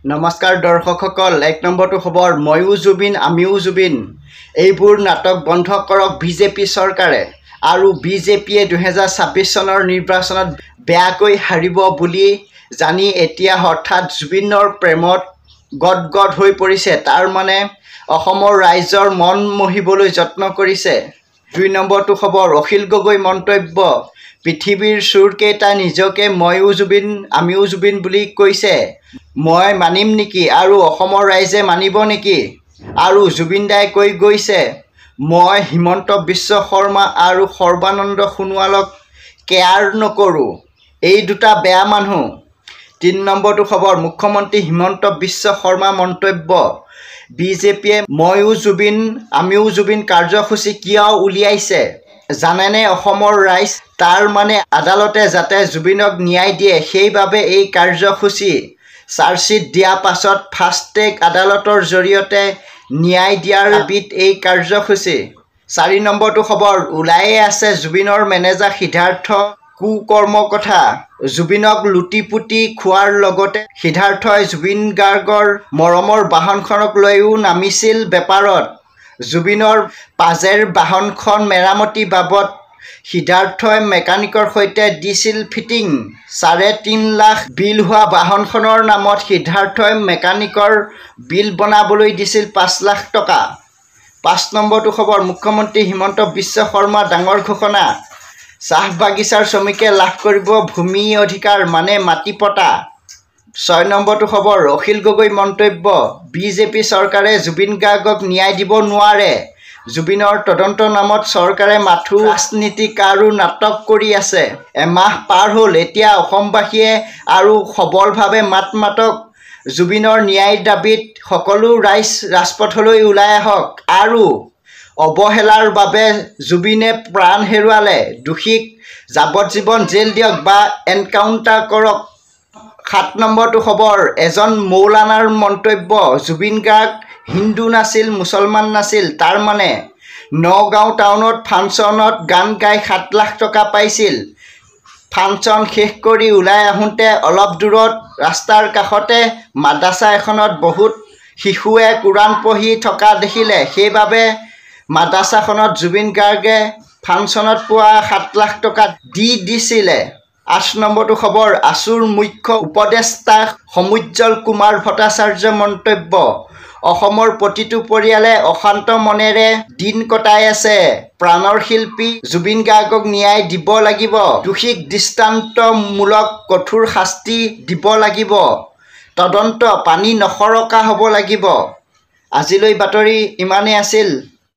নমস্কাৰ দৰ্শকসকল, ১ নম্বৰটো খবৰ ময়ো জুবিন আমিও জুবিন। এইবোৰ নাটক বন্ধ কৰক বিজেপি চৰকাৰে আৰু বিজেপিয়ে ২০২৬ চনৰ নিৰ্বাচনত বেয়াকৈ হাৰিব বুলি জানি এতিয়া হঠাৎ জুবিনৰ প্ৰেমত গদগদ হৈ পৰিছে। তাৰ মানে অসমৰ ৰাইজৰ মন মোহিবলৈ যত্ন কৰিছে। ২ নম্বৰটো খবৰ অখিল গগৈ মন্তব্য পৃথিৱীৰ চোৰকেইটা নিজকে ময়ো জুবিন আমিও জুবিন বুলি কৈছে। মই মানিম নেকি আৰু অসমৰ ৰাইজে মানিব নেকি? আৰু জুবিনদাই কৈ গৈছে মই হিমন্ত বিশ্ব শৰ্মা আৰু সৰ্বানন্দ সোণোৱালক কেয়াৰ নকৰোঁ, এই দুটা বেয়া মানুহ। ৩ নম্বৰটো খবৰ মুখ্যমন্ত্ৰী হিমন্ত বিশ্ব শৰ্মা মন্তব্য বিজেপিয়ে ময়ো জুবিন আমিও জুবিন কাৰ্যসূচী কিয় উলিয়াইছে জানেনে অসমৰ ৰাইজ? তাৰ মানে আদালতে যাতে জুবিনক ন্যায় দিয়ে সেইবাবে এই কাৰ্যসূচী। চাৰ্জশ্বিট দিয়া পাছত ফাষ্ট ট্ৰেক আদালতৰ জৰিয়তে ন্যায় দিয়াৰ দাবীত এই কাৰ্যসূচী। ৪ নম্বৰটো খবৰ ওলায়ে আছে জুবিনৰ মেনেজাৰ সিদ্ধাৰ্থ কুকৰ্মৰ কথা। জুবিনক লুটি-পুটি খোৱাৰ লগতে সিদ্ধাৰ্থই জুবিন গাৰ্গৰ মৰমৰ বাহনখনক লৈও নামিছিল বেপাৰত। জুবিনৰ পাজেৰ বাহনখন মেৰামতি বাবদ সিদ্ধাৰ্থই মেকানিকৰ সৈতে দিছিল ফিটিং। ৩.৫ লাখ বিল হোৱা বাহনখনৰ নামত সিদ্ধাৰ্থই মেকানিকৰ বিল বনাবলৈ দিছিল ৫ লাখ টকা। ৫ নম্বৰটো খবৰ মুখ্যমন্ত্ৰী হিমন্ত বিশ্ব শৰ্মাৰ ডাঙৰ ঘোষণা চাহ বাগিচাৰ শ্ৰমিকে লাভ কৰিব ভূমি অধিকাৰ মানে মাটি পট্টা। ৬ নম্বৰটো খবৰ অখিল গগৈ মন্তব্য বিজেপি চৰকাৰে জুবিন গাৰ্গক ন্যায় দিব নোৱাৰে। জুবিনৰ তদন্তৰ নামত চৰকাৰে মাথো ৰাজনীতিক আৰু নাটক কৰি আছে। এমাহ পাৰ হ'ল, এতিয়া অসমবাসীয়ে আৰু সবলভাৱে মাত মাতক। জুবিনৰ ন্যায়ৰ দাবীত সকলো ৰাইজ ৰাজপথলৈ ওলাই আহক আৰু অৱহেলাৰ বাবে জুবিনে প্ৰাণ হেৰুৱালে দোষীক যাৱজ্জীৱন জেল দিয়ক বা এনকাউণ্টাৰ কৰক। ৭ নম্বৰটো খবৰ এজন মৌলানাৰ মন্তব্য জুবিন গাৰ্গ হিন্দু নাছিল মুছলমান নাছিল। তাৰ মানে নগাঁও টাউনত ফাংচনত গান গাই ৭ লাখ টকা পাইছিল। ফাংচন শেষ কৰি ওলাই আহোঁতে অলপ দূৰত ৰাস্তাৰ কাষতে মাদ্ৰাছা এখনত বহুত শিশুৱে কোৰাণ পঢ়ি থকা দেখিলে, সেইবাবে মাদ্ৰাছাখনত জুবিন গাৰ্গে ফাংচনত পোৱা ৭ লাখ টকা দি দিছিলে। ৮ নম্বৰটো খবৰ আছুৰ মুখ্য উপদেষ্টা সমুজ্জ্বল কুমাৰ ভট্টাচাৰ্যৰ মন্তব্য অসমৰ প্ৰতিটো পৰিয়ালে অশান্ত মনেৰে দিন কটাই আছে। প্ৰাণৰ শিল্পী জুবিন গাৰ্গক ন্যায় দিব লাগিব, দোষীক দৃষ্টান্তমূলক কঠোৰ শাস্তি দিব লাগিব, তদন্ত পানী নসৰকা হ'ব লাগিব। আজিলৈ বাতৰি ইমানেই আছিল।